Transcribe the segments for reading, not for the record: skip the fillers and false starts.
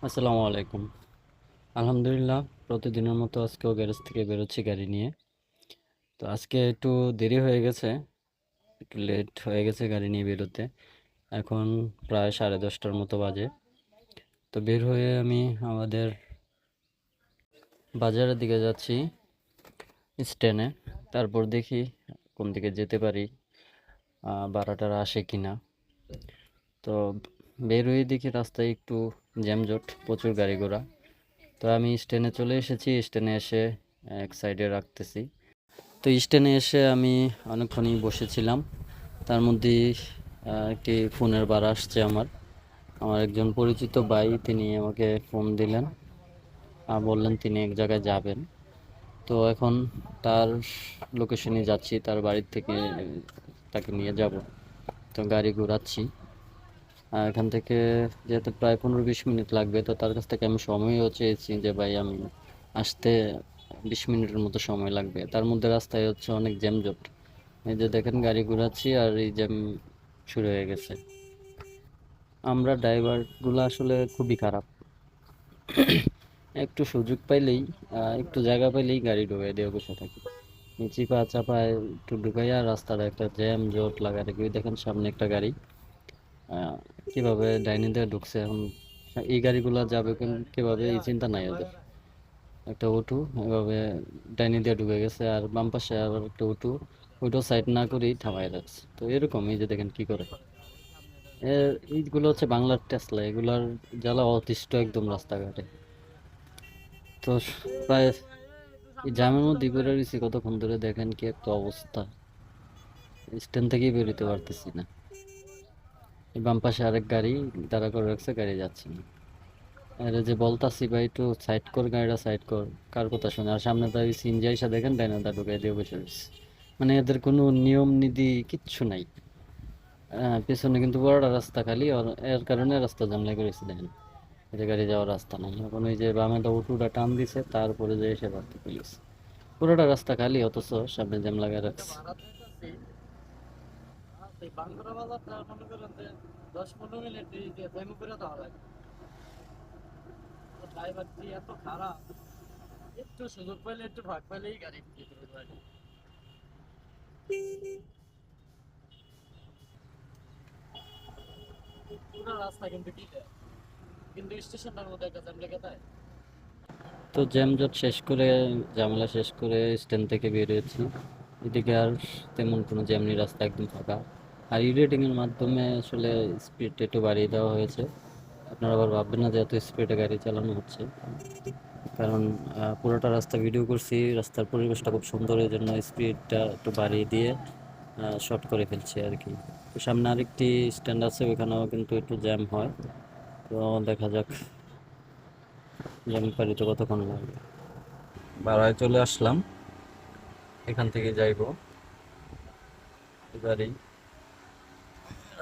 আসসালামু আলাইকুম। আলহামদুলিল্লাহ, প্রতিদিনের মতো আজকেও গ্যারেজ থেকে বেরোচ্ছি গাড়ি নিয়ে। তো আজকে একটু দেরি হয়ে গেছে, একটু লেট হয়ে গেছে গাড়ি নিয়ে বেরোতে। এখন প্রায় 10:30টার মতো বাজে। তো বের হয়ে আমি আমাদের বাজারের দিকে যাচ্ছি স্ট্যান্ডে। তারপর দেখি কোন দিকে যেতে পারি, ভাড়াটারা আসে কিনা। তো বের হয়ে দেখি রাস্তায় একটু জ্যামজট, প্রচুর গাড়ি ঘোড়া। তো আমি স্ট্যান্ডে চলে এসেছি, স্ট্যান্ডে এসে এক সাইডে রাখতেছি। তো স্ট্যান্ডে এসে আমি অনেকক্ষণই বসেছিলাম। তার মধ্যেই একটি ফোনের বার আসছে আমার। আমার একজন পরিচিত ভাই, তিনি আমাকে ফোন দিলেন, বললেন তিনি এক জায়গায় যাবেন। তো এখন তার লোকেশনে যাচ্ছি, তার বাড়ির থেকে তাকে নিয়ে যাব। তো গাড়ি ঘোরাচ্ছি। এখান থেকে যেতে প্রায় 15-20 মিনিট লাগবে। তো তার কাছ থেকে আমি সময়ও চেয়েছি যে ভাই আমি আসতে 20 মিনিটের মতো সময় লাগবে। তার মধ্যে রাস্তায় হচ্ছে অনেক জ্যামজট। এই যে দেখেন গাড়ি ঘোরাচ্ছি আর এই জ্যাম শুরু হয়ে গেছে। আমরা ড্রাইভার গুলো আসলে খুবই খারাপ। একটু সুযোগ পাইলেই, একটু জায়গা পাইলেই গাড়ি ঢুকাই দিয়ে বসে থাকি। এই চিপা চাপায় একটু ঢুকাইয়া রাস্তার একটা জ্যাম জট লাগা রেখে ওই দেখেন সামনে একটা গাড়ি আহ, কিভাবে ডাইনে দিয়ে ঢুকছে। এখন এই গাড়িগুলো যাবে কিভাবে এই চিন্তা নাই ওদের। একটা অটো এভাবে ডাইনে দিয়ে ঢুকে গেছে, আর বাম পাশে আবার একটা অটো, ওইটাও সাইড না করেই থামায় রাখছে। তো এরকম এই যে দেখেন কি করে। এইগুলো হচ্ছে বাংলার টেসলা, এগুলার জ্বালা অতিষ্ঠ একদম রাস্তাঘাটে। তো প্রায় এই জ্যামের মধ্যে ঘুরে রয়েছি কতক্ষণ ধরে, দেখেন কি একটা অবস্থা। স্ট্যান্ড থেকেই বেরোতে পারতেছি না। এই বাম পাশে আরেক গাড়ি দাঁড়া করে রাখছে, গাড়ি যাচ্ছে না। আরে যে বলতাছি ভাই একটু সাইড কর, গাড়িটা সাইড কর, কার কথা শুনে। আর সামনে তাই সিনজি আইসা দেখেন ডাইনাটা ঢুকাই দিয়ে বসে রয়েছে। মানে এদের কোনো নিয়ম নীতি কিচ্ছু নাই। পেছনে কিন্তু বড়টা রাস্তা খালি, এর কারণে রাস্তা জাম লেগে রয়েছে দেখেন। এই যে গাড়ি যাওয়ার রাস্তা নাই, এখন ওই যে বামে তো উটুটা টান দিছে, তারপরে যে এসে বাড়তে পুলিশ। পুরোটা রাস্তা খালি, অথচ সামনে জ্যাম লাগায় রাখছে। তো জ্যামজট শেষ করে, ঝামেলা শেষ করে স্ট্যান্ড থেকে বেরিয়েছি। এদিকে আর তেমন কোনো জ্যাম নেই, রাস্তা একদম ফাঁকা। আর ই এর মাধ্যমে আসলে স্পিড একটু বাড়িয়ে দেওয়া হয়েছে। আপনারা আবার ভাববেন না যে এত স্পিডে গাড়ি চালানো হচ্ছে, কারণ পুরোটা রাস্তা ভিডিও করছি, রাস্তার পরিবেশটা খুব সুন্দর, এই জন্য স্পিডটা একটু বাড়িয়ে দিয়ে শর্ট করে ফেলছি আর কি। তো সামনে আরেকটি স্ট্যান্ড আছে, ওইখানেও কিন্তু একটু জ্যাম হয়। তো দেখা যাক জ্যাম পারিতে কতক্ষণ লাগবে। বাড়ায় চলে আসলাম, এখান থেকে যাইবো এবারেই।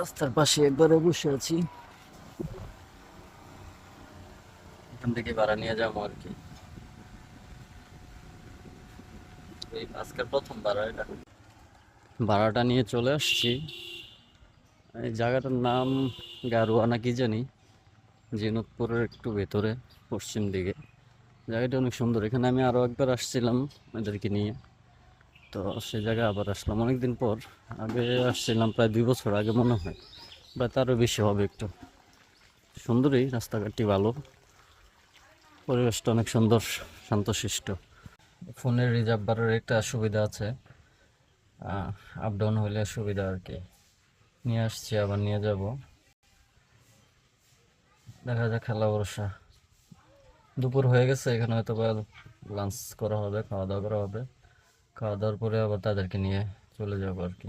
রাস্তার পাশে একবারে বসে আছি, এখান থেকে ভাড়া নিয়ে যাবো আর কি। এই আজকের প্রথম ভাড়া এটা। ভাড়াটা নিয়ে চলে আসছি। এই জায়গাটার নাম গারোয়া না কি জানি, জিনতপুরের একটু ভেতরে, পশ্চিম দিকে। জায়গাটা অনেক সুন্দর, এখানে আমি আরো একবার আসছিলাম এদেরকে নিয়ে। তো সে জায়গায় আবার আসলাম অনেকদিন পর। আগে আসছিলাম প্রায় 2 বছর আগে মনে হয়, বা তারও বেশি হবে একটু। সুন্দরই, রাস্তাঘাটটি ভালো, পরিবেশটা অনেক সুন্দর, শান্তশিষ্ট। ফোনের রিজার্ভ বাড়ার একটা সুবিধা আছে, আপ ডাউন হইলে সুবিধা আর কি। নিয়ে আসছি, আবার নিয়ে যাব। দেখা যাক, খেলা ভরসা। দুপুর হয়ে গেছে, এখানে হয়তো বা লাঞ্চ করা হবে, খাওয়া দাওয়া করা হবে। খাওয়া দাওয়ার পরে আবার তাদেরকে নিয়ে চলে যাবো আর কি।